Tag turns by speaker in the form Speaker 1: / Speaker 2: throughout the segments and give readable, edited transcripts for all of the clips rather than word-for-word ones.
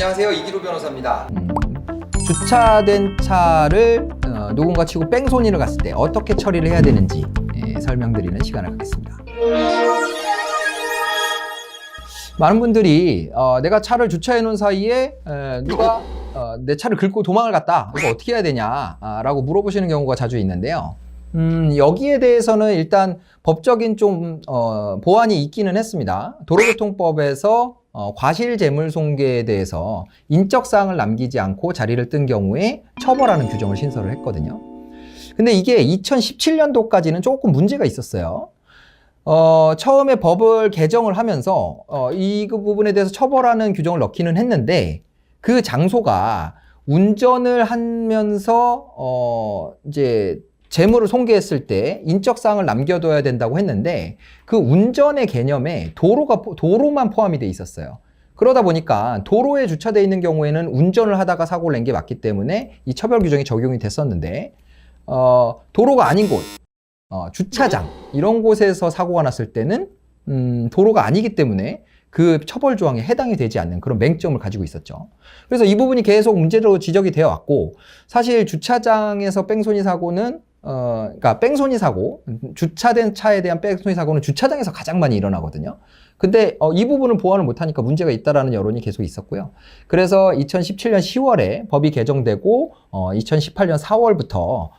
Speaker 1: 안녕하세요, 이기로 변호사입니다. 주차된 차를 누군가 치고 뺑소니를 갔을 때 어떻게 처리를 해야 되는지 설명드리는 시간을 갖겠습니다. 많은 분들이 내가 차를 주차해 놓은 사이에 누가 내 차를 긁고 도망을 갔다. 이거 어떻게 해야 되냐 라고 물어보시는 경우가 자주 있는데요. 여기에 대해서는 일단 법적인 좀 보완이 있기는 했습니다. 도로교통법에서 과실재물손괴에 대해서 인적사항을 남기지 않고 자리를 뜬 경우에 처벌하는 규정을 신설을 했거든요. 근데 이게 2017년도까지는 조금 문제가 있었어요. 처음에 법을 개정을 하면서 이 부분에 대해서 처벌하는 규정을 넣기는 했는데 그 장소가 운전을 하면서 이제 재물을 손괴했을 때 인적사항을 남겨둬야 된다고 했는데 그 운전의 개념에 도로만 포함이 돼 있었어요. 그러다 보니까 도로에 주차되어 있는 경우에는 운전을 하다가 사고를 낸 게 맞기 때문에 이 처벌 규정이 적용이 됐었는데 도로가 아닌 곳, 주차장 이런 곳에서 사고가 났을 때는 도로가 아니기 때문에 그 처벌 조항에 해당이 되지 않는 그런 맹점을 가지고 있었죠. 그래서 이 부분이 계속 문제로 지적이 되어 왔고, 사실 주차장에서 뺑소니 사고는 그러니까 뺑소니 사고, 주차된 차에 대한 뺑소니 사고는 주차장에서 가장 많이 일어나거든요. 근데 이 부분을 보완을 못하니까 문제가 있다라는 여론이 계속 있었고요. 그래서 2017년 10월에 법이 개정되고 2018년 4월부터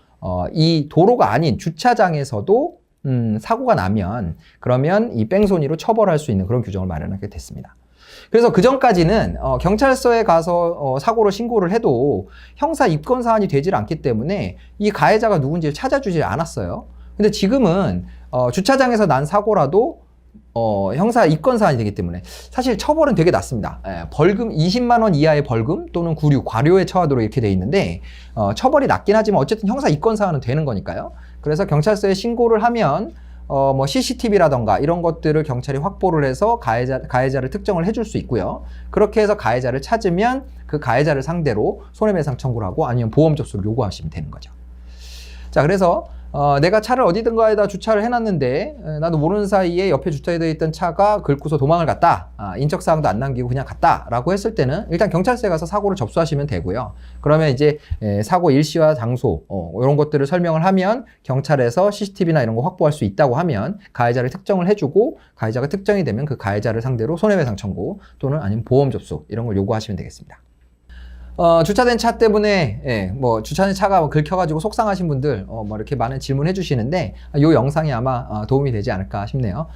Speaker 1: 이 도로가 아닌 주차장에서도 사고가 나면 그러면 이 뺑소니로 처벌할 수 있는 그런 규정을 마련하게 됐습니다. 그래서 그 전까지는 경찰서에 가서 사고를 신고를 해도 형사 입건 사안이 되질 않기 때문에 이 가해자가 누군지 찾아주지 않았어요. 근데 지금은 주차장에서 난 사고라도 형사 입건 사안이 되기 때문에 사실 처벌은 되게 낮습니다. 벌금 20만 원 이하의 벌금 또는 구류, 과료에 처하도록 이렇게 돼 있는데 처벌이 낮긴 하지만 어쨌든 형사 입건 사안은 되는 거니까요. 그래서 경찰서에 신고를 하면 뭐 CCTV라던가 이런 것들을 경찰이 확보를 해서 가해자를 특정을 해줄 수 있고요. 그렇게 해서 가해자를 찾으면 그 가해자를 상대로 손해배상 청구를 하고 아니면 보험 접수를 요구하시면 되는 거죠. 자, 그래서 내가 차를 어디든가에다 주차를 해놨는데 나도 모르는 사이에 옆에 주차되어 있던 차가 긁고서 도망을 갔다. 인적사항도 안 남기고 그냥 갔다 라고 했을 때는 일단 경찰서에 가서 사고를 접수하시면 되고요. 그러면 이제 사고 일시와 장소 이런 것들을 설명을 하면 경찰에서 CCTV나 이런 거 확보할 수 있다고 하면 가해자를 특정을 해주고 가해자가 특정이 되면 그 가해자를 상대로 손해배상 청구 또는 아니면 보험 접수 이런 걸 요구하시면 되겠습니다. 주차된 차 때문에 뭐 주차된 차가 긁혀가지고 속상하신 분들 뭐 이렇게 많은 질문 해주시는데 이 영상이 아마 도움이 되지 않을까 싶네요.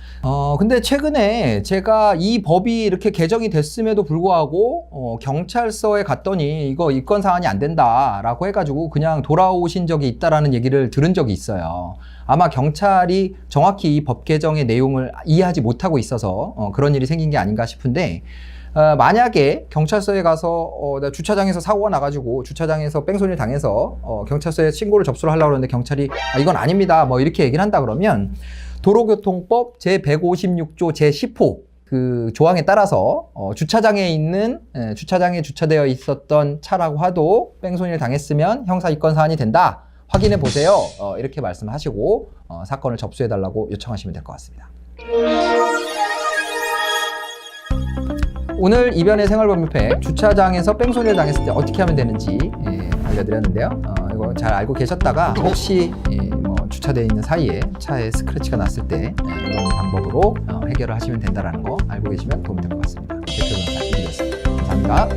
Speaker 1: 근데 최근에 제가 이 법이 이렇게 개정이 됐음에도 불구하고 경찰서에 갔더니 이거 입건 사안이 안 된다라고 해가지고 그냥 돌아오신 적이 있다라는 얘기를 들은 적이 있어요. 아마 경찰이 정확히 이 법 개정의 내용을 이해하지 못하고 있어서 그런 일이 생긴 게 아닌가 싶은데, 만약에 경찰서에 가서 주차장에서 사고가 나가지고 주차장에서 뺑소니를 당해서 경찰서에 신고를 접수를 하려고 하는데 경찰이 이건 아닙니다 뭐 이렇게 얘기를 한다 그러면 도로교통법 제156조 제10호 그 조항에 따라서 주차장에 주차되어 있었던 차라고 하도 뺑소니를 당했으면 형사 입건 사안이 된다. 확인해 보세요. 이렇게 말씀하시고 사건을 접수해 달라고 요청하시면 될 것 같습니다. 오늘 이변의 생활법률팩 주차장에서 뺑소니를 당했을 때 어떻게 하면 되는지 알려드렸는데요. 이거 잘 알고 계셨다가 혹시 뭐 주차되어 있는 사이에 차에 스크래치가 났을 때 이런 방법으로 해결을 하시면 된다는 거 알고 계시면 도움이 될 것 같습니다. 대표 변호사 이기였습니다. 감사합니다.